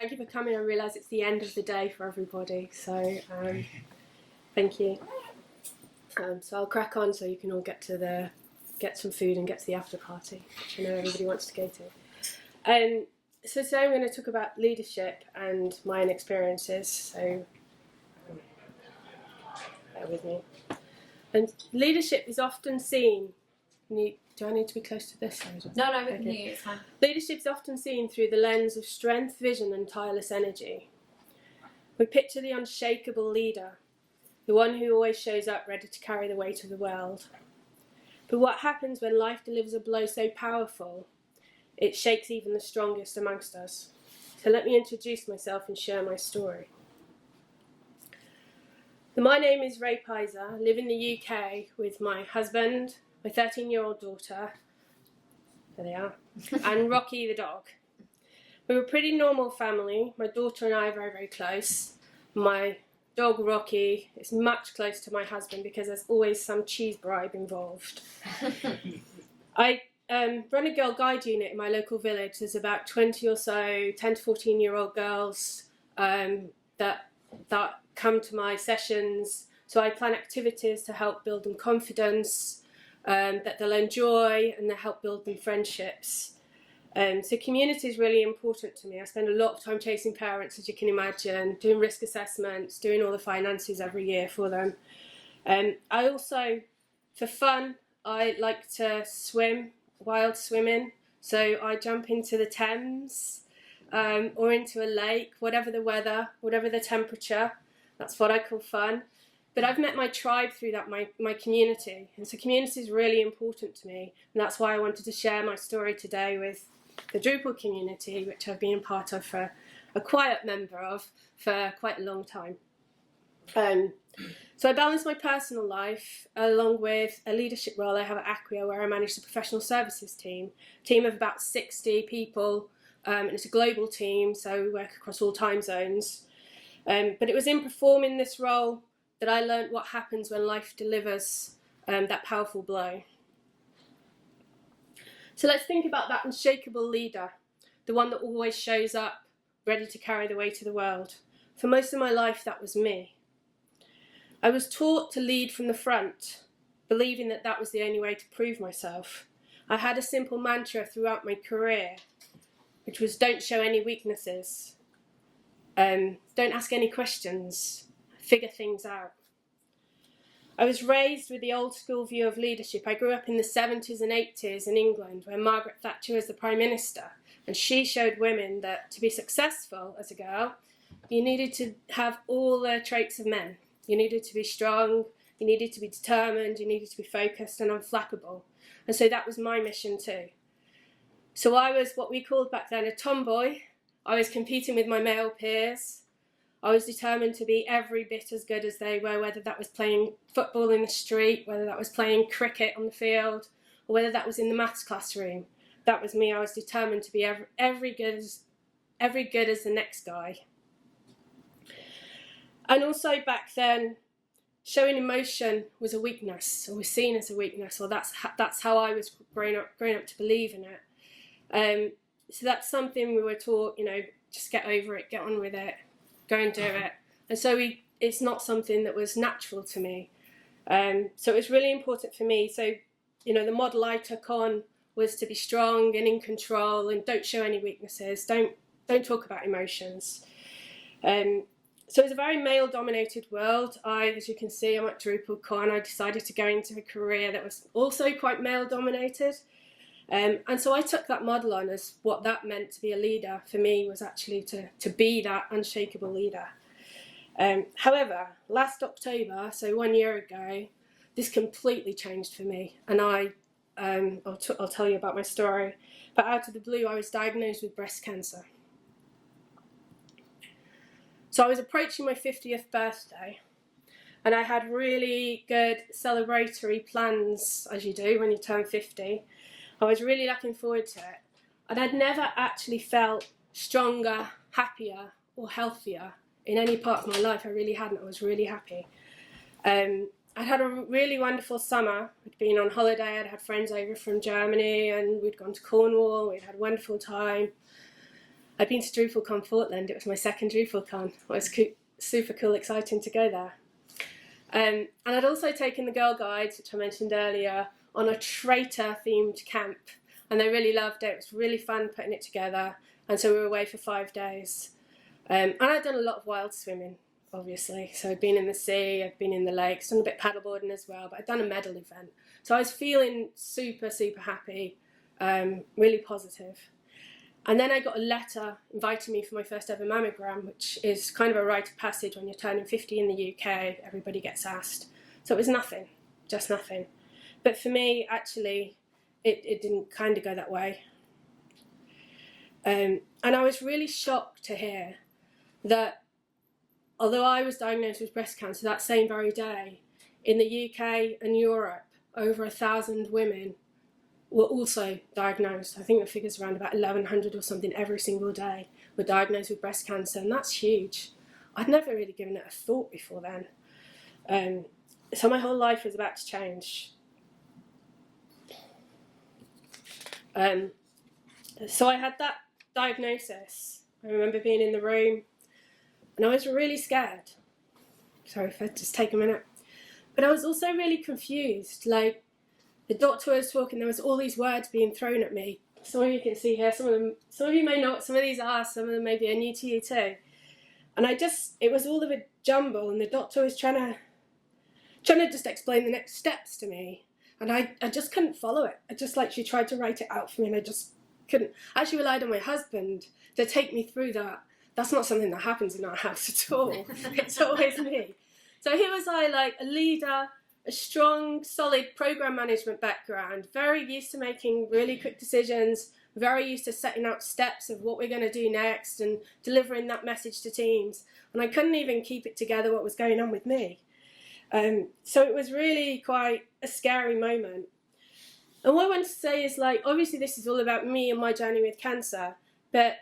Thank you for coming. I realise it's the end of the day for everybody, so thank you. So I'll crack on so you can all get some food and get to the after party, which I know everybody wants to go to. So today I'm going to talk about leadership and my own experiences. So bear with me. And leadership is often seen. Do I need to be close to this? No, we can hear you, it's fine. Leadership is often seen through the lens of strength, vision and tireless energy. We picture the unshakable leader, the one who always shows up ready to carry the weight of the world. But what happens when life delivers a blow so powerful, it shakes even the strongest amongst us? So let me introduce myself and share my story. My name is Redefining. I live in the UK with my husband, my 13-year-old daughter, there they are, and Rocky the dog. We're a pretty normal family. My daughter and I are very, very close. My dog Rocky is much closer to my husband because there's always some cheese bribe involved. I run a girl guide unit in my local village. There's about 20 or so 10 to 14-year-old girls that come to my sessions. So I plan activities to help build them confidence, that they'll enjoy, and to help build them friendships. So community is really important to me. I spend a lot of time chasing parents, as you can imagine, doing risk assessments, doing all the finances every year for them. I also, for fun, I like to swim, wild swimming. So I jump into the Thames or into a lake, whatever the weather, whatever the temperature. That's what I call fun. But I've met my tribe through that, my community. And so community is really important to me. And that's why I wanted to share my story today with the Drupal community, which I've been part of for a quiet member of for quite a long time. So I balance my personal life along with a leadership role I have at Acquia, where I manage the professional services team of about 60 people. And it's a global team, so we work across all time zones. But it was in performing this role that I learned what happens when life delivers that powerful blow. So let's think about that unshakable leader, the one that always shows up, ready to carry the weight of the world. For most of my life, that was me. I was taught to lead from the front, believing that that was the only way to prove myself. I had a simple mantra throughout my career, which was don't show any weaknesses, don't ask any questions, figure things out. I was raised with the old school view of leadership. I grew up in the 70s and 80s in England, where Margaret Thatcher was the Prime Minister, and she showed women that to be successful as a girl, you needed to have all the traits of men. You needed to be strong, you needed to be determined, you needed to be focused and unflappable. And so that was my mission too. So I was what we called back then a tomboy. I was competing with my male peers. I was determined to be every bit as good as they were, whether that was playing football in the street, whether that was playing cricket on the field, or whether that was in the maths classroom. That was me. I was determined to be every good as the next guy. And also back then, showing emotion was a weakness, or was seen as a weakness, or that's how I was grown up to believe in it. So that's something we were taught, just get over it, get on with it, go and do it. And so it's not something that was natural to me. So it was really important for me. So, the model I took on was to be strong and in control and don't show any weaknesses, don't talk about emotions. So it's a very male-dominated world. As you can see, I'm at DrupalCon. I decided to go into a career that was also quite male-dominated. And so I took that model on as what that meant to be a leader for me was actually to be that unshakable leader. However, last October, so 1 year ago, this completely changed for me. And I'll tell you about my story. But out of the blue, I was diagnosed with breast cancer. So I was approaching my 50th birthday. And I had really good celebratory plans, as you do when you turn 50. I was really looking forward to it. And I'd never actually felt stronger, happier, or healthier in any part of my life. I really hadn't. I was really happy. I'd had a really wonderful summer. We'd been on holiday. I'd had friends over from Germany, and we'd gone to Cornwall. We'd had a wonderful time. I'd been to DrupalCon Portland. It was my second DrupalCon. It was super cool, exciting to go there. And I'd also taken the Girl Guides, which I mentioned earlier, on a traitor-themed camp. And they really loved it. It was really fun putting it together. And so we were away for 5 days. And I'd done a lot of wild swimming, obviously. So I'd been in the sea, I'd been in the lakes, done a bit of paddleboarding as well, but I'd done a medal event. So I was feeling super, super happy, really positive. And then I got a letter inviting me for my first ever mammogram, which is kind of a rite of passage when you're turning 50 in the UK. Everybody gets asked. So it was nothing, just nothing. But for me, actually, it didn't kind of go that way. And I was really shocked to hear that although I was diagnosed with breast cancer that same very day, in the UK and Europe, over 1,000 women were also diagnosed. I think the figure's around about 1,100 or something every single day were diagnosed with breast cancer, and that's huge. I'd never really given it a thought before then. So my whole life was about to change. So I had that diagnosis. I remember being in the room, and I was really scared. Sorry if I just take a minute. But I was also really confused. Like, the doctor was talking, there was all these words being thrown at me. Some of you can see here, some of you may know what some of these are, some of them maybe are new to you too. And it was all of a jumble, and the doctor was trying to just explain the next steps to me. And I just couldn't follow it. She tried to write it out for me, and I just couldn't. I actually relied on my husband to take me through that. That's not something that happens in our house at all. It's always me. So here was I, like a leader, a strong, solid program management background, very used to making really quick decisions, very used to setting out steps of what we're going to do next and delivering that message to teams. And I couldn't even keep it together what was going on with me. So it was really quite a scary moment. And what I want to say is, like, obviously this is all about me and my journey with cancer, but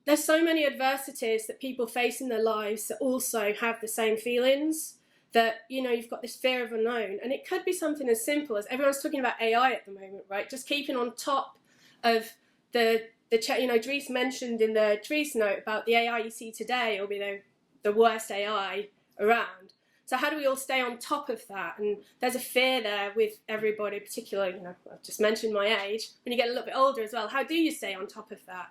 there's so many adversities that people face in their lives that also have the same feelings, that, you know, you've got this fear of unknown. And it could be something as simple as, everyone's talking about AI at the moment, right? Just keeping on top of Dries mentioned in the Dries note about the AI you see today will be the worst AI around. So how do we all stay on top of that? And there's a fear there with everybody, particularly, you know, I've just mentioned my age, when you get a little bit older as well, how do you stay on top of that?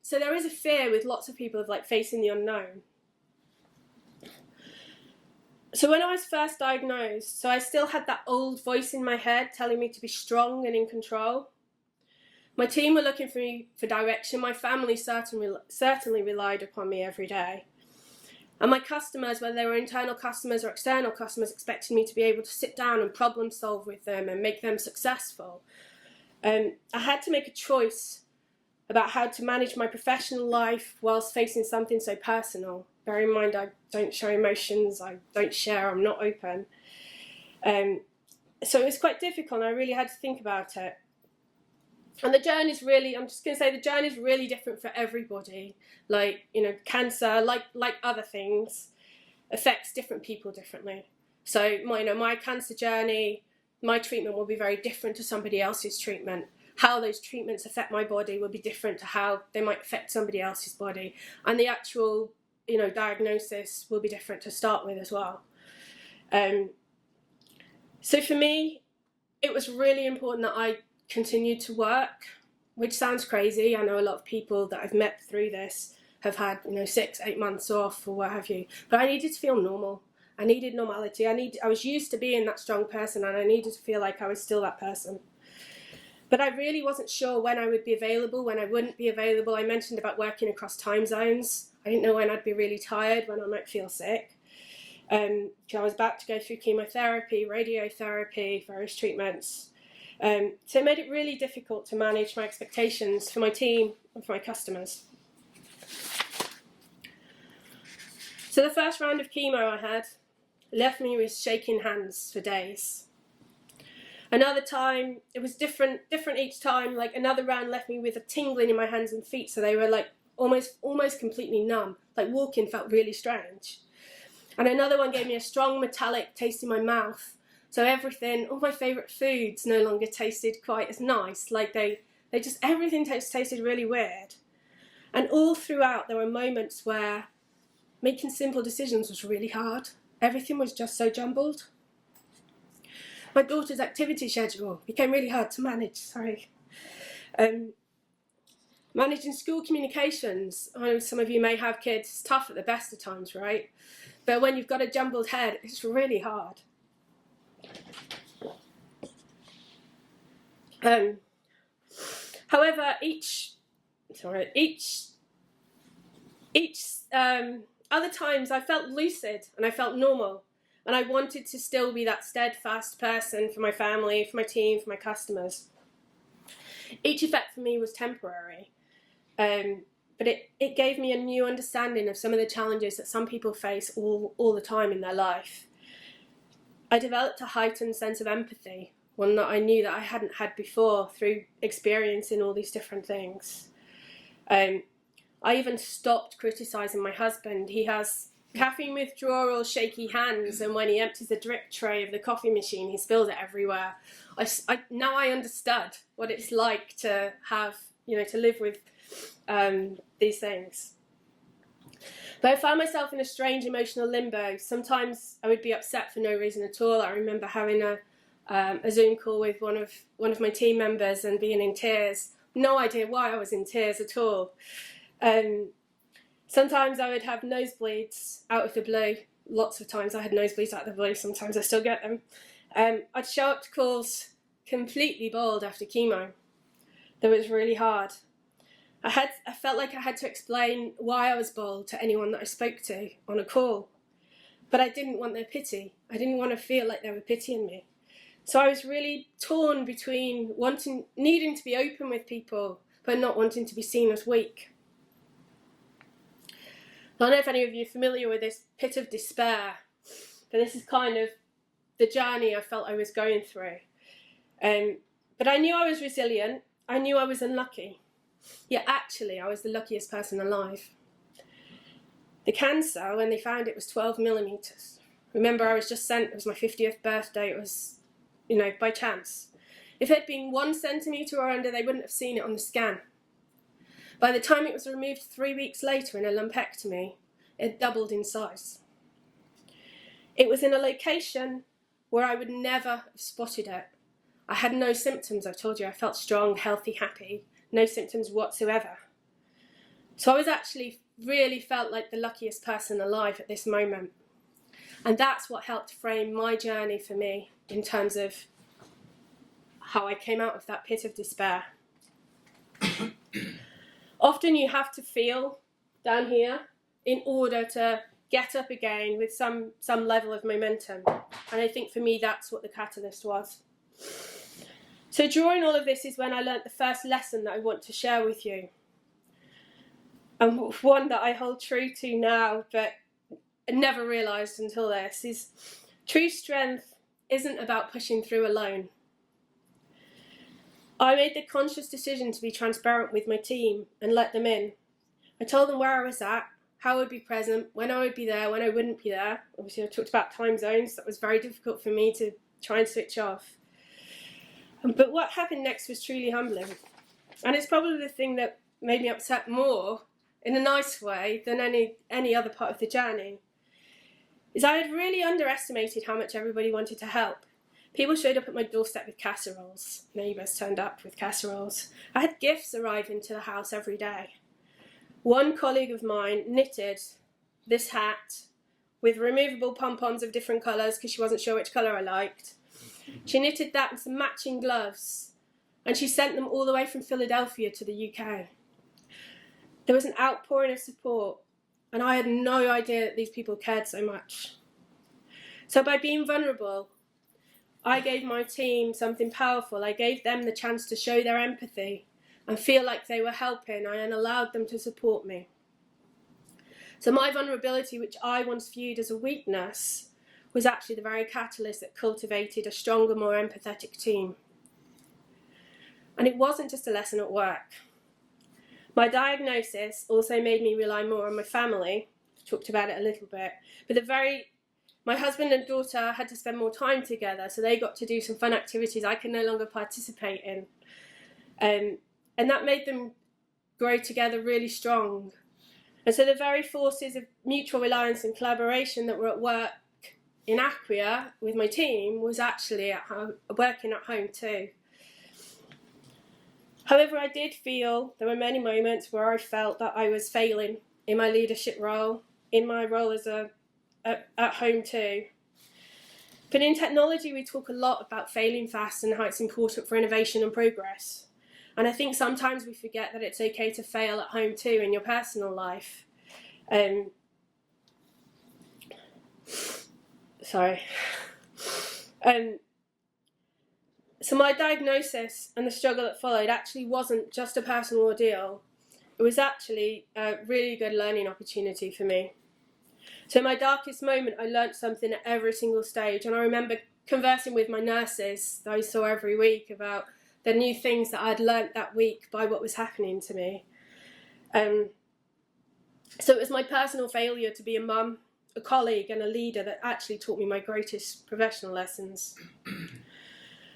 So there is a fear with lots of people of, like, facing the unknown. So when I was first diagnosed, so I still had that old voice in my head telling me to be strong and in control. My team were looking for me for direction. My family certainly relied upon me every day. And my customers, whether they were internal customers or external customers, expected me to be able to sit down and problem solve with them and make them successful. I had to make a choice about how to manage my professional life whilst facing something so personal. Bear in mind, I don't show emotions, I don't share, I'm not open. So it was quite difficult, and I really had to think about it. And the journey is really, I'm just going to say, the journey is really different for everybody. Like, you know, cancer, like other things, affects different people differently. So, my cancer journey, my treatment will be very different to somebody else's treatment. How those treatments affect my body will be different to how they might affect somebody else's body. And the actual, you know, diagnosis will be different to start with as well. So for me, it was really important that I continued to work, which sounds crazy. I know a lot of people that I've met through this have had, you know, 6-8 months off or what have you. But I needed to feel normal. I needed normality. I was used to being that strong person, and I needed to feel like I was still that person. But I really wasn't sure when I would be available, when I wouldn't be available. I mentioned about working across time zones. I didn't know when I'd be really tired, when I might feel sick. I was about to go through chemotherapy, radiotherapy, various treatments. So it made it really difficult to manage my expectations for my team and for my customers. So the first round of chemo I had left me with shaking hands for days. Another time, it was different each time. Like, another round left me with a tingling in my hands and feet, so they were like almost completely numb. Like, walking felt really strange. And another one gave me a strong metallic taste in my mouth. So everything, all my favourite foods no longer tasted quite as nice. Like, everything tasted really weird. And all throughout, there were moments where making simple decisions was really hard. Everything was just so jumbled. My daughter's activity schedule became really hard to manage, managing school communications, I know some of you may have kids, it's tough at the best of times, right? But when you've got a jumbled head, it's really hard. However, other times I felt lucid and I felt normal, and I wanted to still be that steadfast person for my family, for my team, for my customers. Each effect for me was temporary, but it gave me a new understanding of some of the challenges that some people face all the time in their life. I developed a heightened sense of empathy, one that I knew that I hadn't had before through experiencing all these different things. I even stopped criticising my husband. He has caffeine withdrawal, shaky hands, and when he empties the drip tray of the coffee machine, he spills it everywhere. Now I understood what it's like to have, to live with these things. But I found myself in a strange emotional limbo. Sometimes I would be upset for no reason at all. I remember having a Zoom call with one of my team members and being in tears. No idea why I was in tears at all. Sometimes I would have nosebleeds out of the blue. Lots of times I had nosebleeds out of the blue. Sometimes I still get them. I'd show up to calls completely bald after chemo. That was really hard. I felt like I had to explain why I was bald to anyone that I spoke to on a call. But I didn't want their pity. I didn't want to feel like they were pitying me. So I was really torn between needing to be open with people, but not wanting to be seen as weak. I don't know if any of you are familiar with this pit of despair, but this is kind of the journey I felt I was going through. But I knew I was resilient. I knew I was unlucky. Yet actually, I was the luckiest person alive. The cancer, when they found it, was 12 millimetres. Remember, I was just sent, it was my 50th birthday, it was, by chance. If it had been 1 centimetre or under, they wouldn't have seen it on the scan. By the time it was removed 3 weeks later in a lumpectomy, it doubled in size. It was in a location where I would never have spotted it. I had no symptoms, I've told you. I felt strong, healthy, happy, no symptoms whatsoever. So I was actually really felt like the luckiest person alive at this moment. And that's what helped frame my journey for me in terms of how I came out of that pit of despair. Often you have to feel down here in order to get up again with some level of momentum. And I think for me, that's what the catalyst was. So during all of this is when I learnt the first lesson that I want to share with you. And one that I hold true to now, but never realised until this, is true strength isn't about pushing through alone. I made the conscious decision to be transparent with my team and let them in. I told them where I was at, how I would be present, when I would be there, when I wouldn't be there. Obviously, I talked about time zones. That was very difficult for me to try and switch off. But what happened next was truly humbling. And it's probably the thing that made me upset more, in a nice way, than any other part of the journey, is I had really underestimated how much everybody wanted to help. People showed up at my doorstep with casseroles. Neighbours turned up with casseroles. I had gifts arriving to the house every day. One colleague of mine knitted this hat with removable pom-poms of different colours because she wasn't sure which colour I liked. She knitted that and some matching gloves, and she sent them all the way from Philadelphia to the UK. There was an outpouring of support, and I had no idea that these people cared so much. So by being vulnerable, I gave my team something powerful. I gave them the chance to show their empathy and feel like they were helping, and allowed them to support me. So my vulnerability, which I once viewed as a weakness, was actually the very catalyst that cultivated a stronger, more empathetic team. And it wasn't just a lesson at work. My diagnosis also made me rely more on my family. I talked about it a little bit. But my husband and daughter had to spend more time together, so they got to do some fun activities I could no longer participate in. And that made them grow together really strong. And so the very forces of mutual reliance and collaboration that were at work in Acquia with my team was actually working at home too. However, I did feel there were many moments where I felt that I was failing in my leadership role, in my role as at home too. But in technology, we talk a lot about failing fast and how it's important for innovation and progress. And I think sometimes we forget that it's okay to fail at home too in your personal life. So my diagnosis and the struggle that followed actually wasn't just a personal ordeal. It was actually a really good learning opportunity for me. So in my darkest moment, I learnt something at every single stage. And I remember conversing with my nurses that I saw every week about the new things that I'd learnt that week by what was happening to me. So it was my personal failure to be a mum, a colleague and a leader that actually taught me my greatest professional lessons.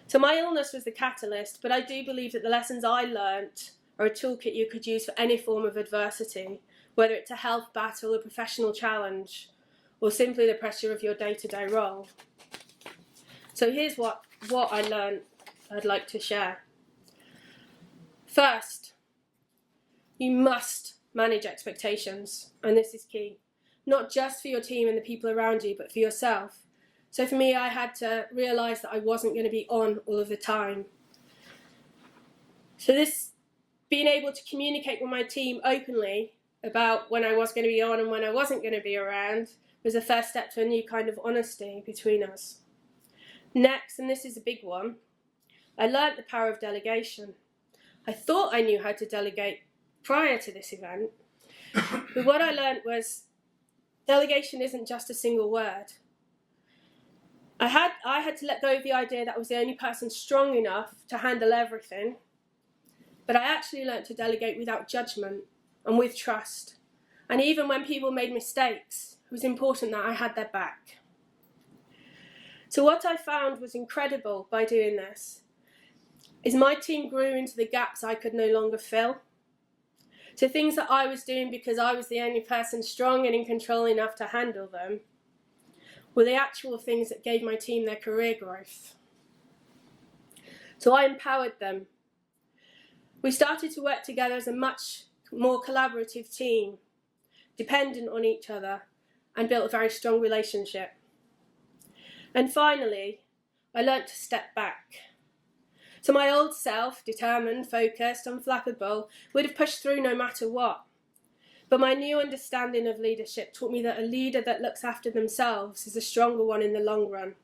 So my illness was the catalyst, but I do believe that the lessons I learnt are a toolkit you could use for any form of adversity, whether it's a health battle, a professional challenge, or simply the pressure of your day-to-day role. So here's what I learned I'd like to share. First, you must manage expectations, and this is key. Not just for your team and the people around you, but for yourself. So for me, I had to realise that I wasn't going to be on all of the time. So this, being able to communicate with my team openly about when I was going to be on and when I wasn't going to be around was the first step to a new kind of honesty between us. Next, and this is a big one, I learnt the power of delegation. I thought I knew how to delegate prior to this event, but what I learnt was delegation isn't just a single word. I had to let go of the idea that I was the only person strong enough to handle everything, but I actually learnt to delegate without judgment and with trust. And even when people made mistakes, it was important that I had their back. So what I found was incredible by doing this is my team grew into the gaps I could no longer fill. So things that I was doing because I was the only person strong and in control enough to handle them were the actual things that gave my team their career growth. So I empowered them. We started to work together as a much more collaborative team, dependent on each other, and built a very strong relationship. And finally, I learnt to step back. So my old self, determined, focused, unflappable, would have pushed through no matter what. But my new understanding of leadership taught me that a leader that looks after themselves is a stronger one in the long run.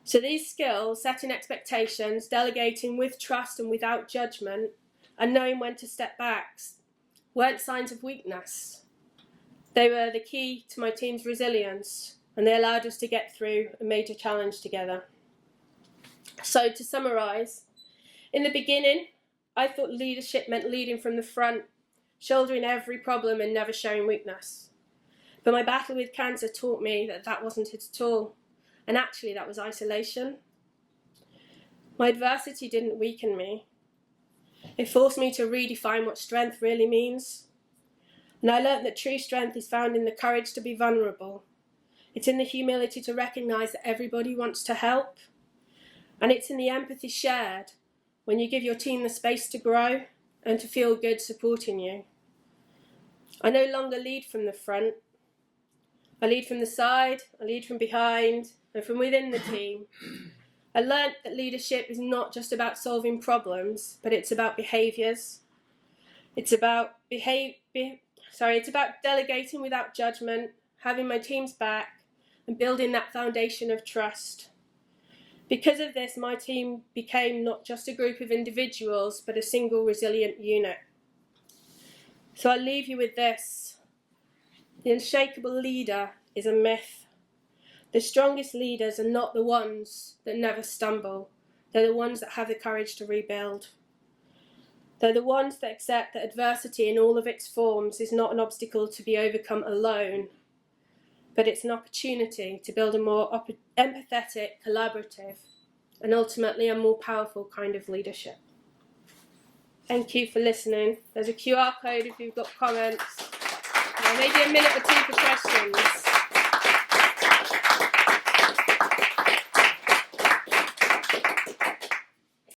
So these skills, setting expectations, delegating with trust and without judgment, and knowing when to step back, weren't signs of weakness. They were the key to my team's resilience, and they allowed us to get through a major challenge together. So to summarise, in the beginning, I thought leadership meant leading from the front, shouldering every problem and never showing weakness. But my battle with cancer taught me that that wasn't it at all, and actually that was isolation. My adversity didn't weaken me. It forced me to redefine what strength really means. And I learnt that true strength is found in the courage to be vulnerable. It's in the humility to recognise that everybody wants to help. And it's in the empathy shared when you give your team the space to grow and to feel good supporting you. I no longer lead from the front. I lead from the side, I lead from behind, and from within the team. I learnt that leadership is not just about solving problems, but it's about behaviours. It's about delegating without judgment, having my team's back, and building that foundation of trust. Because of this, my team became not just a group of individuals, but a single resilient unit. So I'll leave you with this. The unshakable leader is a myth. The strongest leaders are not the ones that never stumble. They're the ones that have the courage to rebuild. They're the ones that accept that adversity in all of its forms is not an obstacle to be overcome alone, but it's an opportunity to build a more empathetic, collaborative, and ultimately a more powerful kind of leadership. Thank you for listening. There's a QR code if you've got comments. Maybe a minute or two for questions.